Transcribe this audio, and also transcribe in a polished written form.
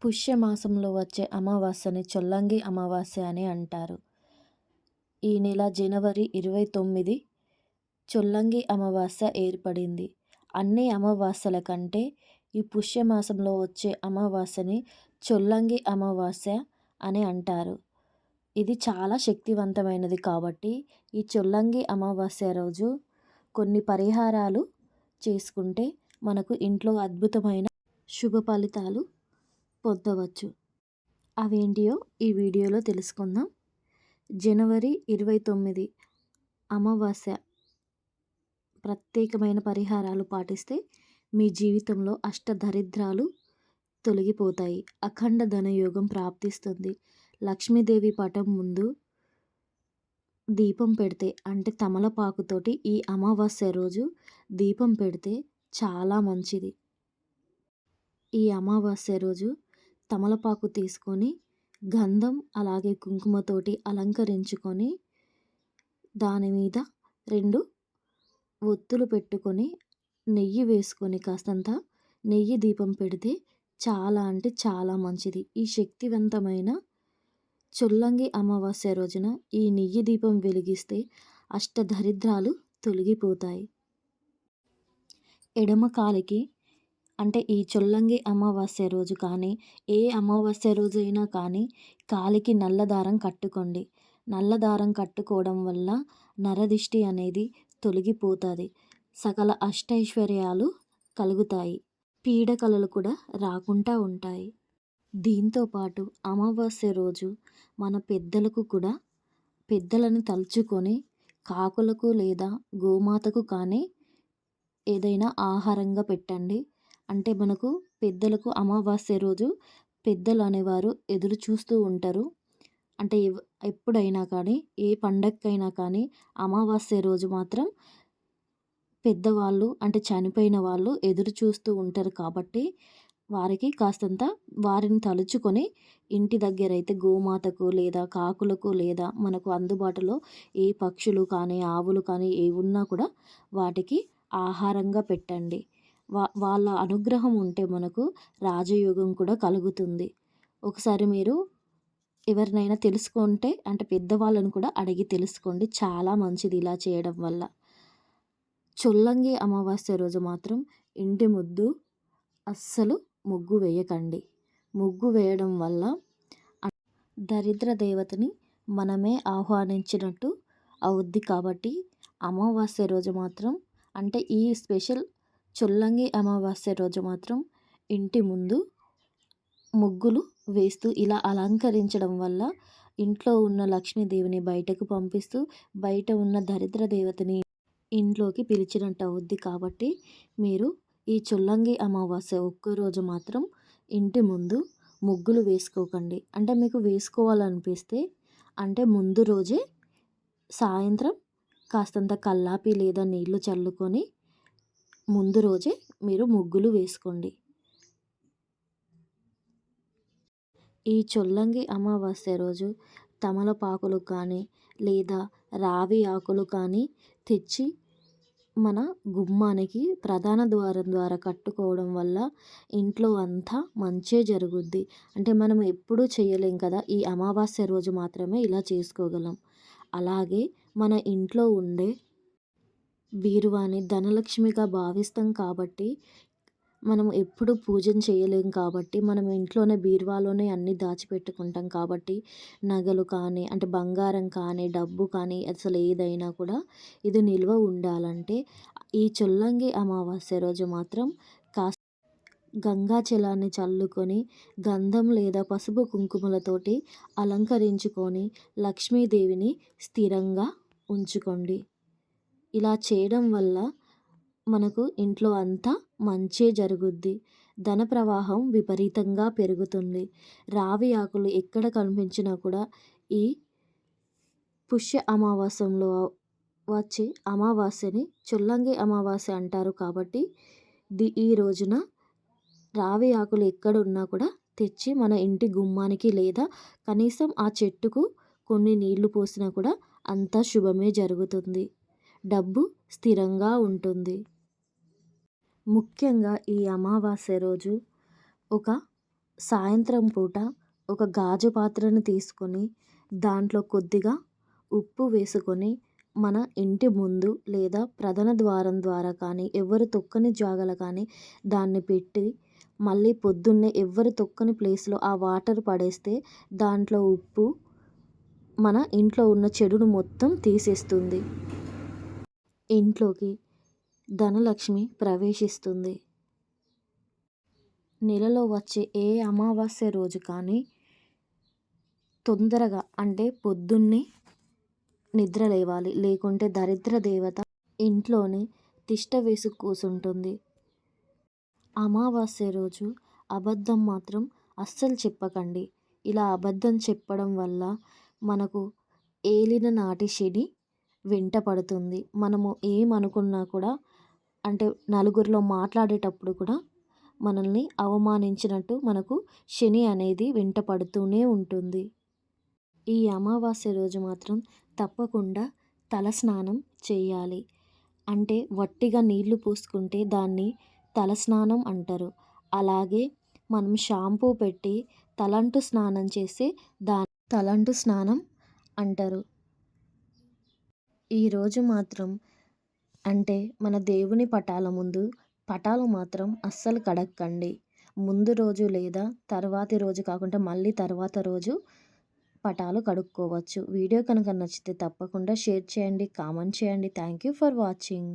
పుష్యమాసంలో వచ్చే అమావాస్యని చొల్లంగి అమావాస్య అని అంటారు. ఈ నెల జనవరి 29 చొల్లంగి అమావాస్య ఏర్పడింది. అన్ని అమావాస్యల కంటే ఈ పుష్యమాసంలో వచ్చే అమావాస్యని చొల్లంగి అమావాస్య అని అంటారు. ఇది చాలా శక్తివంతమైనది కాబట్టి ఈ చొల్లంగి అమావాస్య రోజు కొన్ని పరిహారాలు చేసుకుంటే మనకు ఇంట్లో అద్భుతమైన శుభ ఫలితాలు పొందవచ్చు. అవేంటియో ఈ వీడియోలో తెలుసుకుందాం. జనవరి 29 అమావాస్య ప్రత్యేకమైన పరిహారాలు పాటిస్తే మీ జీవితంలో అష్టదరిద్రాలు తొలగిపోతాయి. అఖండ ధనయోగం ప్రాప్తిస్తుంది. లక్ష్మీదేవి పటం ముందు దీపం పెడితే అంటే తమలపాకుతోటి ఈ అమావాస్య రోజు దీపం పెడితే చాలా మంచిది. ఈ అమావాస్య రోజు తమలపాకు తీసుకొని గంధం అలాగే కుంకుమతోటి అలంకరించుకొని దాని మీద 2 ఒత్తులు పెట్టుకొని నెయ్యి వేసుకొని కాస్తంత నెయ్యి దీపం పెడితే చాలా అంటే చాలా మంచిది. ఈ శక్తివంతమైన చొల్లంగి అమావాస్య రోజున ఈ నెయ్యి దీపం వెలిగిస్తే అష్టదరిద్రాలు తొలగిపోతాయి. ఎడమ కాలికి అంటే ఈ చొల్లంగి అమావాస్య రోజు కానీ ఏ అమావాస్య రోజైనా కానీ కాలికి నల్లదారం కట్టుకోండి. నల్లదారం కట్టుకోవడం వల్ల నరదిష్టి అనేది తొలగిపోతుంది. సకల అష్టైశ్వర్యాలు కలుగుతాయి. పీడకలలు కూడా రాకుండా ఉంటాయి. దీంతోపాటు అమావాస్య రోజు మన పెద్దలకు కూడా పెద్దలను తలుచుకొని కాకులకు లేదా గోమాతకు కానీ ఏదైనా ఆహారంగా పెట్టండి. అంటే మనకు పెద్దలకు అమావాస్య రోజు పెద్దలు అనేవారు ఎదురు చూస్తూ ఉంటారు. అంటే ఎప్పుడైనా కానీ ఏ పండగకైనా కానీ అమావాస్య రోజు మాత్రం పెద్దవాళ్ళు అంటే చనిపోయిన వాళ్ళు ఎదురు చూస్తూ ఉంటారు కాబట్టి వారికి కాస్తంత వారిని తలుచుకొని ఇంటి దగ్గర అయితే గోమాతకు లేదా కాకులకు లేదా మనకు అందుబాటులో ఏ పక్షులు కానీ ఆవులు కానీ ఏవి ఉన్నా కూడా వాటికి ఆహారంగా పెట్టండి. వాళ్ళ అనుగ్రహం ఉంటే మనకు రాజయోగం కూడా కలుగుతుంది. ఒకసారి మీరు ఎవరినైనా తెలుసుకుంటే అంటే పెద్దవాళ్ళను కూడా అడిగి తెలుసుకోండి. చాలా మంచిది ఇలా చేయడం వల్ల. చొల్లంగి అమావాస్య రోజు మాత్రం ఇంటి ముందు అస్సలు ముగ్గు వేయకండి. ముగ్గు వేయడం వల్ల దరిద్ర దేవతని మనమే ఆహ్వానించినట్టు అవుద్ది. కాబట్టి అమావాస్య రోజు మాత్రం అంటే ఈ స్పెషల్ చొల్లంగి అమావాస్య రోజు మాత్రం ఇంటి ముందు ముగ్గులు వేస్తూ ఇలా అలంకరించడం వల్ల ఇంట్లో ఉన్న లక్ష్మీదేవిని బయటకు పంపిస్తూ బయట ఉన్న దరిద్ర దేవతని ఇంట్లోకి పిలిచినట్టు అవుద్ది. కాబట్టి మీరు ఈ చొల్లంగి అమావాస్య ఒక్కరోజు మాత్రం ఇంటి ముందు ముగ్గులు వేసుకోకండి. అంటే మీకు వేసుకోవాలనిపిస్తే అంటే ముందు రోజే సాయంత్రం కాస్తంత కల్లాపి లేదా నీళ్లు చల్లుకొని ముందు రోజే మీరు ముగ్గులు వేసుకోండి. ఈ చొల్లంగి అమావాస్య రోజు తమలపాకులు కానీ లేదా రావి ఆకులు కానీ తెచ్చి మన గుమ్మానికి ప్రధాన ద్వారం ద్వారా కట్టుకోవడం వల్ల ఇంట్లో అంతా మంచే జరుగుద్ది. అంటే మనం ఎప్పుడూ చేయలేం కదా, ఈ అమావాస్య రోజు మాత్రమే ఇలా చేసుకోగలం. అలాగే మన ఇంట్లో ఉండే బీరువాని ధనలక్ష్మిగా భావిస్తాం కాబట్టి మనం ఎప్పుడు పూజను చేయలేం కాబట్టి మనం ఇంట్లోనే బీరువాలోనే అన్నీ దాచిపెట్టుకుంటాం కాబట్టి నగలు కానీ అంటే బంగారం కానీ డబ్బు కానీ అసలు ఏదైనా కూడా ఇది నిల్వ ఉండాలంటే ఈ చొల్లంగి అమావాస్య రోజు మాత్రం కాస్త గంగాజలాన్ని చల్లుకొని గంధం లేదా పసుపు కుంకుమలతోటి అలంకరించుకొని లక్ష్మీదేవిని స్థిరంగా ఉంచుకోండి. ఇలా చేయడం వల్ల మనకు ఇంట్లో అంతా మంచే జరుగుద్ది. ధన ప్రవాహం విపరీతంగా పెరుగుతుంది. రావి ఆకులు ఎక్కడ కనిపించినా కూడా ఈ పుష్య అమావాస్యలో వచ్చే అమావాస్యని చొల్లంగి అమావాస్య అంటారు. కాబట్టి ఈ రోజున రావి ఆకులు ఎక్కడున్నా కూడా తెచ్చి మన ఇంటి గుమ్మానికి లేదా కనీసం ఆ చెట్టుకు కొన్ని నీళ్లు పోసినా కూడా అంతా శుభమే జరుగుతుంది. డబ్బు స్థిరంగా ఉంటుంది. ముఖ్యంగా ఈ అమావాస్య రోజు ఒక సాయంత్రం పూట ఒక గాజు పాత్రను తీసుకొని దాంట్లో కొద్దిగా ఉప్పు వేసుకొని మన ఇంటి ముందు లేదా ప్రధాన ద్వారం ద్వారా కానీ ఎవరు తొక్కని జాగల కానీ దాన్ని పెట్టి మళ్ళీ పొద్దున్నే ఎవ్వరు తొక్కని ప్లేస్లో ఆ వాటర్ పడేస్తే దాంట్లో ఉప్పు మన ఇంట్లో ఉన్న చెడును మొత్తం తీసేస్తుంది. ఇంట్లోకి ధనలక్ష్మి ప్రవేశిస్తుంది. నెలలో వచ్చే ఏ అమావాస్య రోజు కానీ తొందరగా అంటే పొద్దున్నే నిద్ర లేవాలి. లేకుంటే దరిద్ర దేవత ఇంట్లోనే తిష్ట వేసి కూసుంటుంది. అమావాస్య రోజు అబద్ధం మాత్రం అస్సలు చెప్పకండి. ఇలా అబద్ధం చెప్పడం వల్ల మనకు ఏలిన నాటి శని వెంట పడుతుంది. మనము ఏమనుకున్నా కూడా అంటే నలుగురిలో మాట్లాడేటప్పుడు కూడా మనల్ని అవమానించినట్టు మనకు శని అనేది వెంట పడుతూనే ఉంటుంది. ఈ అమావాస్య రోజు మాత్రం తప్పకుండా తలస్నానం చేయాలి. అంటే వట్టిగా నీళ్లు పోసుకుంటే దాన్ని తలస్నానం అంటారు. అలాగే మనం షాంపూ పెట్టి తలంటు స్నానం చేస్తే దాన్ని తలంటు స్నానం అంటారు. ఈరోజు మాత్రం అంటే మన దేవుని పటాల ముందు పటాలు మాత్రం అస్సలు కడక్కండి. ముందు రోజు లేదా తర్వాతి రోజు కాకుండా మళ్ళీ తర్వాత రోజు పటాలు కడుక్కోవచ్చు. వీడియో కనుక నచ్చితే తప్పకుండా షేర్ చేయండి, కామెంట్ చేయండి. Thank you for watching.